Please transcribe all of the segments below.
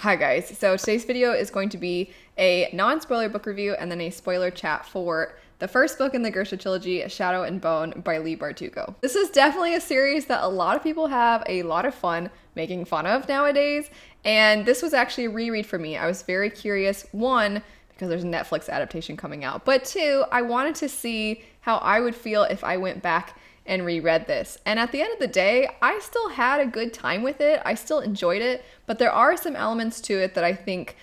Hi guys, so today's video is going to be a non-spoiler book review and then a spoiler chat for the first book in the Grisha Trilogy, Shadow and Bone by Leigh Bardugo. This is definitely a series that a lot of people have a lot of fun making fun of nowadays, and this was actually a reread for me. I was very curious, one, because there's a Netflix adaptation coming out, but two, I wanted to see how I would feel if I went back and reread this. And at the end of the day, I still had a good time with it. I still enjoyed it, but there are some elements to it that I think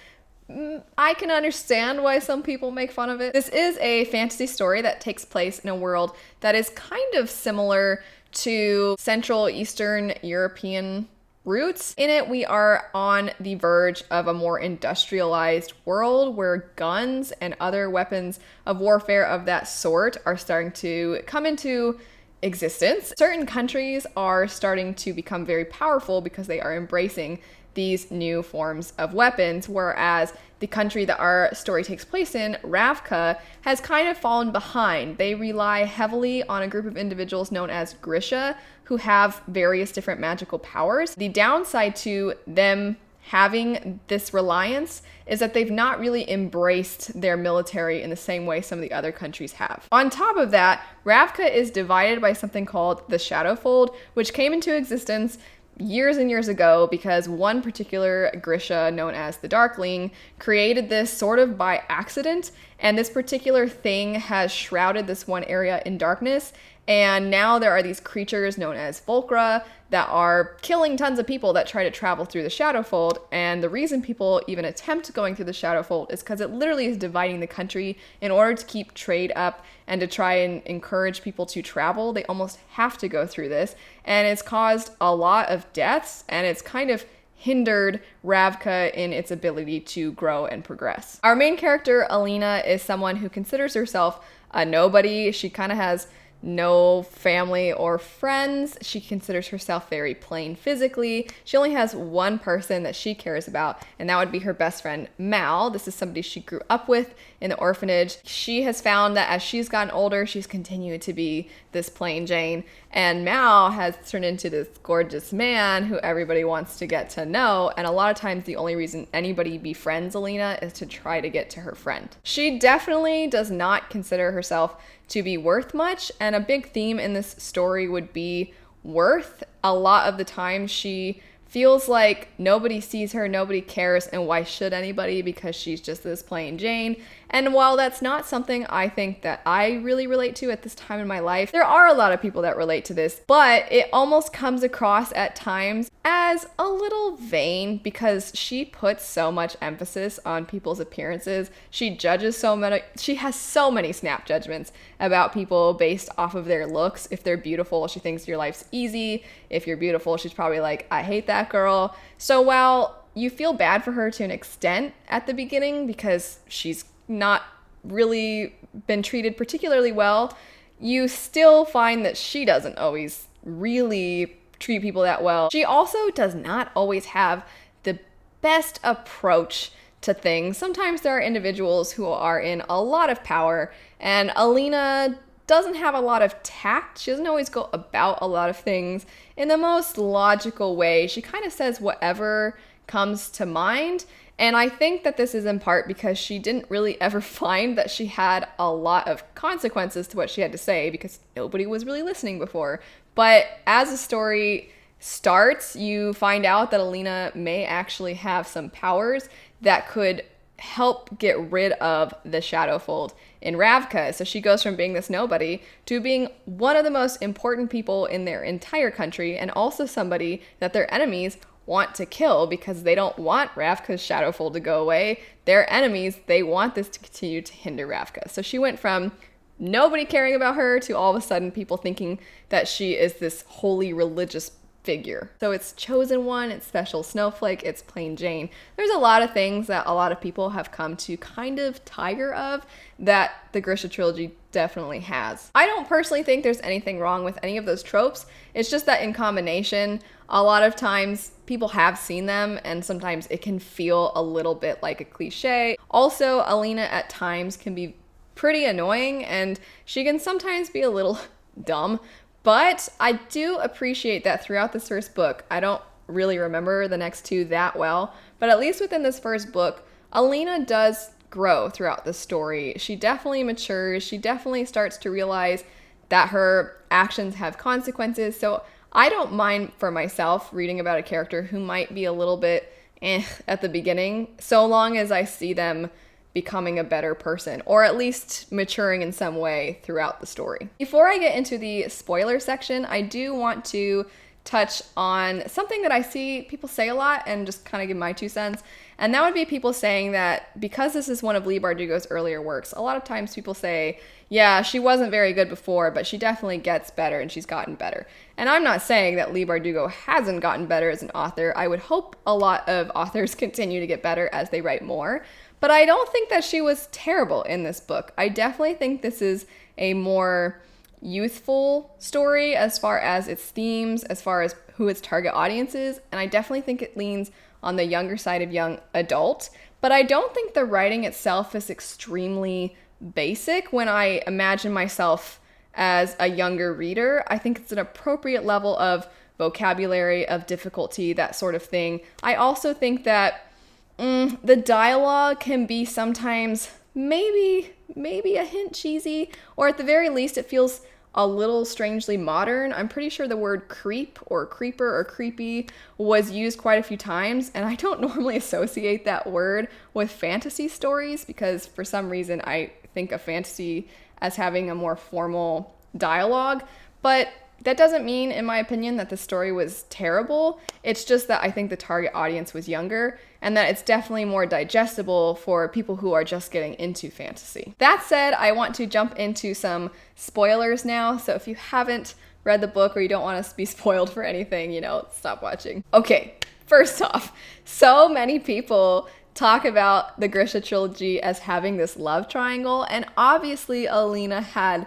I can understand why some people make fun of it. This is a fantasy story that takes place in a world that is kind of similar to Central Eastern European roots. In it, we are on the verge of a more industrialized world where guns and other weapons of warfare of that sort are starting to come into existence. Certain countries are starting to become very powerful because they are embracing these new forms of weapons, whereas the country that our story takes place in, Ravka, has kind of fallen behind. They rely heavily on a group of individuals known as Grisha, who have various different magical powers. The downside to them having this reliance is that they've not really embraced their military in the same way some of the other countries have. On top of that, Ravka is divided by something called the Shadowfold, which came into existence years and years ago because one particular Grisha, known as the Darkling, created this sort of by accident, and this particular thing has shrouded this one area in darkness, and now there are these creatures known as Volcra that are killing tons of people that try to travel through the Shadowfold, and the reason people even attempt going through the Shadowfold is because it literally is dividing the country. In order to keep trade up and to try and encourage people to travel, they almost have to go through this, and it's caused a lot of deaths, and it's kind of hindered Ravka in its ability to grow and progress. Our main character, Alina, is someone who considers herself a nobody. She kind of has no family or friends. She considers herself very plain physically. She only has one person that she cares about, and that would be her best friend, Mal. This is somebody she grew up with in the orphanage. She has found that as she's gotten older, she's continued to be this plain Jane, and Mal has turned into this gorgeous man who everybody wants to get to know, and a lot of times the only reason anybody befriends Alina is to try to get to her friend. She definitely does not consider herself to be worth much, and a big theme in this story would be worth. A lot of the time she feels like nobody sees her, nobody cares, and why should anybody, because she's just this plain Jane. And while that's not something I think that I really relate to at this time in my life, there are a lot of people that relate to this, but it almost comes across at times as a little vain because she puts so much emphasis on people's appearances. She judges so many, she has so many snap judgments about people based off of their looks. If they're beautiful, she thinks your life's easy. If you're beautiful, she's probably like, I hate that girl. So while you feel bad for her to an extent at the beginning because she's not really been treated particularly well, you still find that she doesn't always really treat people that well. She also does not always have the best approach to things. Sometimes there are individuals who are in a lot of power, and Alina doesn't have a lot of tact. She doesn't always go about a lot of things in the most logical way. She kind of says whatever comes to mind. And I think that this is in part because she didn't really ever find that she had a lot of consequences to what she had to say because nobody was really listening before. But as the story starts, you find out that Alina may actually have some powers that could help get rid of the Shadowfold in Ravka. So she goes from being this nobody to being one of the most important people in their entire country, and also somebody that their enemies want to kill because they don't want Ravka's Shadowfold to go away. Their enemies, they want this to continue to hinder Ravka. So she went from nobody caring about her to all of a sudden people thinking that she is this holy religious figure. So it's chosen one, it's special snowflake, it's plain Jane. There's a lot of things that a lot of people have come to kind of tire of that the Grisha Trilogy definitely has. I don't personally think there's anything wrong with any of those tropes. It's just that in combination, a lot of times people have seen them and sometimes it can feel a little bit like a cliche. Also, Alina at times can be pretty annoying and she can sometimes be a little dumb. But I do appreciate that throughout this first book, I don't really remember the next two that well, but but at least within this first book, Alina does grow throughout the story. She definitely matures. She definitely starts to realize that her actions have consequences. So I don't mind for myself reading about a character who might be a little bit at the beginning, so long as I see them becoming a better person, or at least maturing in some way throughout the story. Before I get into the spoiler section, I do want to touch on something that I see people say a lot and just kind of give my 2 cents. And that would be people saying that because this is one of Leigh Bardugo's earlier works, a lot of times people say, yeah, she wasn't very good before, but she definitely gets better and she's gotten better. And I'm not saying that Leigh Bardugo hasn't gotten better as an author. I would hope a lot of authors continue to get better as they write more. But I don't think that she was terrible in this book. I definitely think this is a more youthful story as far as its themes, as far as who its target audience is, and I definitely think it leans on the younger side of young adult. But I don't think the writing itself is extremely basic when I imagine myself as a younger reader. I think it's an appropriate level of vocabulary, of difficulty, that sort of thing. I also think that the dialogue can be sometimes maybe a hint cheesy, or at the very least it feels a little strangely modern. I'm pretty sure the word creep or creeper or creepy was used quite a few times, and I don't normally associate that word with fantasy stories because for some reason I think of fantasy as having a more formal dialogue, but that doesn't mean, in my opinion, that the story was terrible. It's just that I think the target audience was younger and that it's definitely more digestible for people who are just getting into fantasy. That said, I want to jump into some spoilers now. So if you haven't read the book or you don't want to be spoiled for anything, stop watching. Okay, first off, so many people talk about the Grisha Trilogy as having this love triangle, and obviously Alina had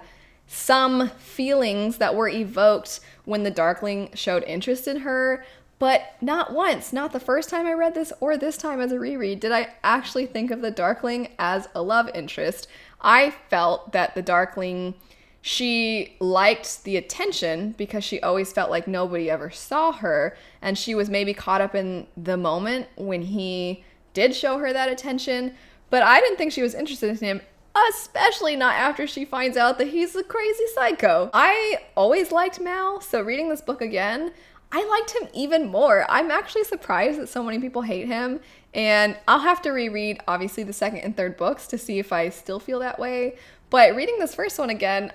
some feelings that were evoked when the Darkling showed interest in her, but not once, not the first time I read this or this time as a reread, did I actually think of the Darkling as a love interest. I felt that the Darkling, she liked the attention because she always felt like nobody ever saw her, and she was maybe caught up in the moment when he did show her that attention, but I didn't think she was interested in him, especially not after she finds out that he's a crazy psycho. I always liked Mal, so reading this book again, I liked him even more. I'm actually surprised that so many people hate him, and I'll have to reread, obviously, the second and third books to see if I still feel that way, but reading this first one again,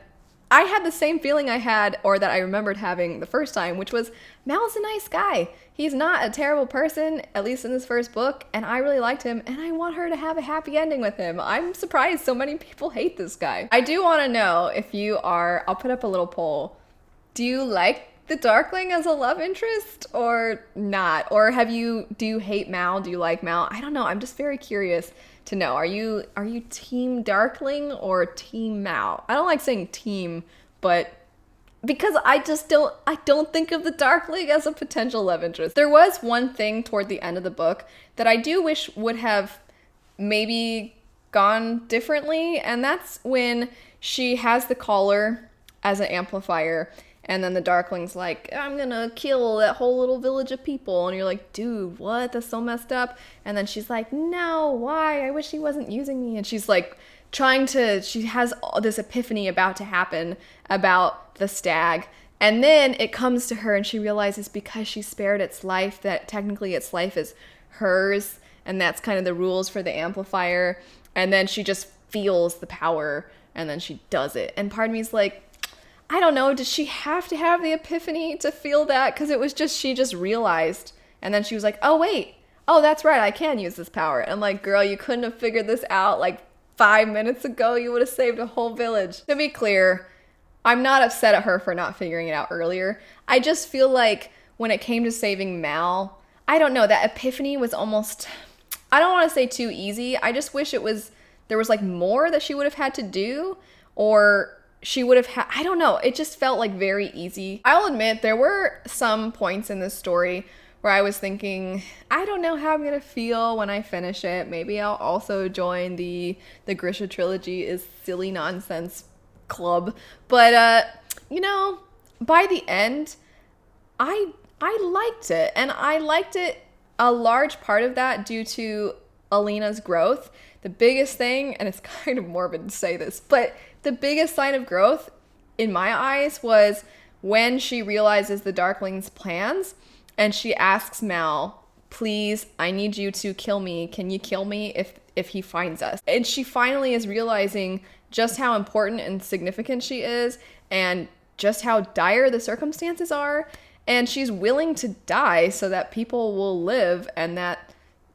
I had the same feeling I had, or that I remembered having the first time, which was Mal's a nice guy. He's not a terrible person, at least in this first book, and I really liked him, and I want her to have a happy ending with him. I'm surprised so many people hate this guy. I do want to know if you are, I'll put up a little poll, do you like the Darkling as a love interest or not? Or do you hate Mal? Do you like Mal? I don't know. I'm just very curious to know. Are you team Darkling or team Mal? I don't like saying team, but because I don't think of the Darkling as a potential love interest. There was one thing toward the end of the book that I do wish would have maybe gone differently, and that's when she has the collar as an amplifier, and then the Darkling's like, I'm gonna kill that whole little village of people. And you're like, dude, what? That's so messed up. And then she's like, no, why? I wish he wasn't using me. And she's like she has all this epiphany about to happen about the stag. And then it comes to her and she realizes because she spared its life, that technically its life is hers. And that's kind of the rules for the amplifier. And then she just feels the power and then she does it. And part of me is like, I don't know, did she have to have the epiphany to feel that? Because it was just, she just realized. And then she was like, oh, wait. Oh, that's right. I can use this power. And I'm like, girl, you couldn't have figured this out like 5 minutes ago. You would have saved a whole village. To be clear, I'm not upset at her for not figuring it out earlier. I just feel like when it came to saving Mal, I don't know, that epiphany was almost, I don't want to say too easy. I just wish there was like more that she would have had to do, or she would have had, I don't know, it just felt like very easy. I'll admit there were some points in this story where I was thinking, I don't know how I'm gonna feel when I finish it. Maybe I'll also join the Grisha Trilogy is silly nonsense club. But by the end, I liked it, and I liked it a large part of that due to Alina's growth. The biggest thing, and it's kind of morbid to say this, but the biggest sign of growth in my eyes was when she realizes the Darkling's plans and she asks Mal, please, I need you to kill me. Can you kill me if he finds us? And she finally is realizing just how important and significant she is and just how dire the circumstances are. And she's willing to die so that people will live and that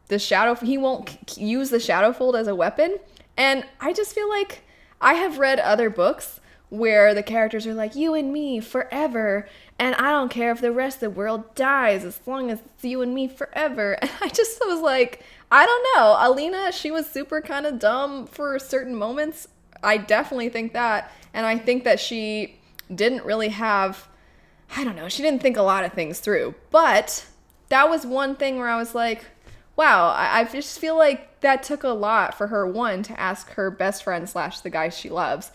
he won't use the Shadowfold as a weapon. And I just feel like I have read other books where the characters are like, you and me forever, and I don't care if the rest of the world dies as long as it's you and me forever. And I just was like, I don't know. Alina, she was super kind of dumb for certain moments. I definitely think that. And I think that she didn't really have, I don't know, she didn't think a lot of things through. But that was one thing where I was like, wow, I just feel like that took a lot for her, one, to ask her best friend / the guy she loves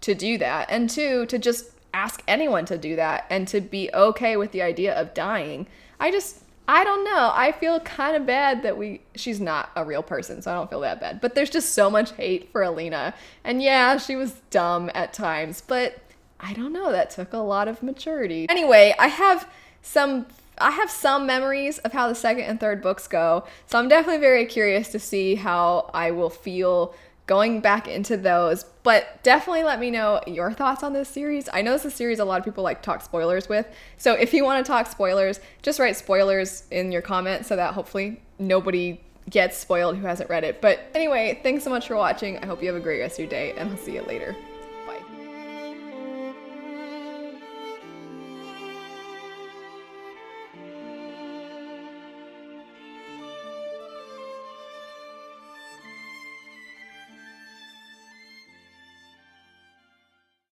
to do that, and two, to just ask anyone to do that and to be okay with the idea of dying. I don't know. I feel kind of bad that she's not a real person, so I don't feel that bad. But there's just so much hate for Alina. And yeah, she was dumb at times, but I don't know, that took a lot of maturity. Anyway, I have some memories of how the second and third books go, so I'm definitely very curious to see how I will feel going back into those. But definitely let me know your thoughts on this series. I know this is a series a lot of people like talk spoilers with, so if you want to talk spoilers, just write spoilers in your comments so that hopefully nobody gets spoiled who hasn't read it. But anyway, thanks so much for watching. I hope you have a great rest of your day, and I'll see you later.